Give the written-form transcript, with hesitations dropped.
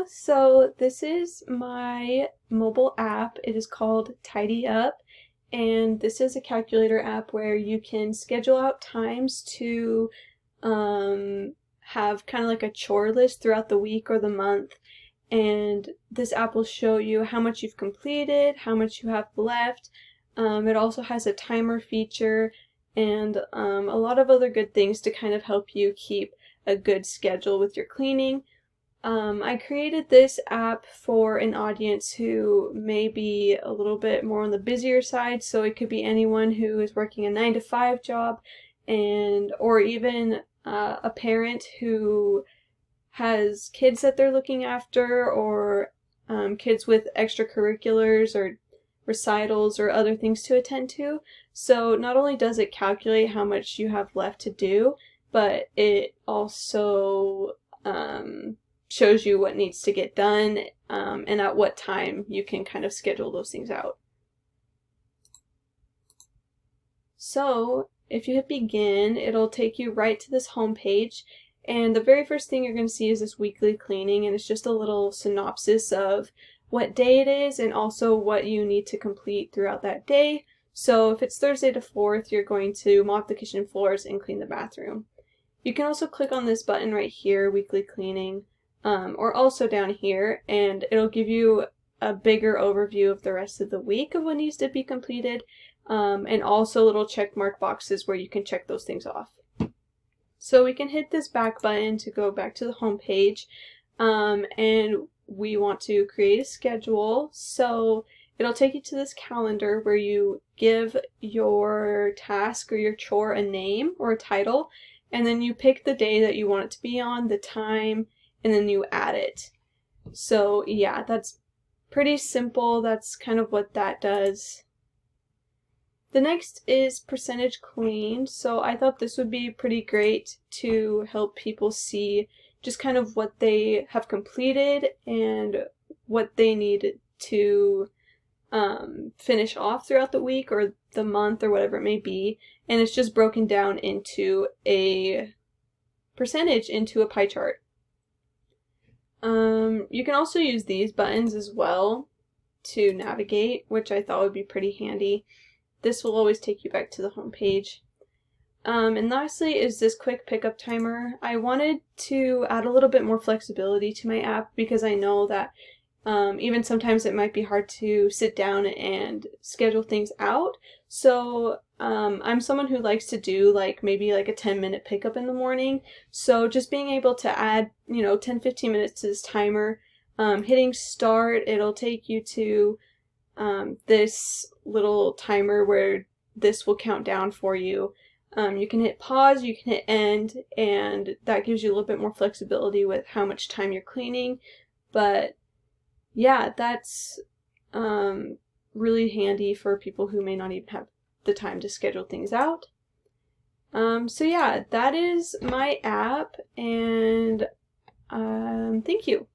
So this is my mobile app. It is called Tidy Up, and this is a calculator app where you can schedule out times to have kind of like a chore list throughout the week or the month. And this app will show you how much you've completed, how much you have left. It also has a timer feature and a lot of other good things to kind of help you keep a good schedule with your cleaning. I created this app for an audience who may be a little bit more on the busier side, so it could be anyone who is working a 9-to-5 job or even a parent who has kids that they're looking after, or kids with extracurriculars or recitals or other things to attend to. So not only does it calculate how much you have left to do, but it also shows you what needs to get done and at what time you can kind of schedule those things out. So if you hit begin, it'll take you right to this home page, and the very first thing you're going to see is this weekly cleaning, and it's just a little synopsis of what day it is and also what you need to complete throughout that day. So if it's Thursday to 4th, you're going to mop the kitchen floors and clean the bathroom. You can also click on this button right here, weekly cleaning, or also down here, and it'll give you a bigger overview of the rest of the week of what needs to be completed, and also little check mark boxes where you can check those things off. So we can hit this back button to go back to the home page, and we want to create a schedule. So it'll take you to this calendar where you give your task or your chore a name or a title, and then you pick the day that you want it to be on, the time, and then you add it. So yeah, that's pretty simple. That's kind of what that does. The next is percentage cleaned. So I thought this would be pretty great to help people see just kind of what they have completed and what they need to finish off throughout the week or the month or whatever it may be. And it's just broken down into a percentage, into a pie chart. You can also use these buttons as well to navigate, which I thought would be pretty handy. This will always take you back to the home page. And lastly is this quick pickup timer. I wanted to add a little bit more flexibility to my app because I know that even sometimes it might be hard to sit down and schedule things out. So I'm someone who likes to do maybe a 10-minute pickup in the morning. So just being able to add 10-15 minutes to this timer, hitting start, it'll take you to this little timer where this will count down for you. You can hit pause, you can hit end, and that gives you a little bit more flexibility with how much time you're cleaning. But yeah, that's really handy for people who may not even have the time to schedule things out. So yeah, that is my app, and thank you.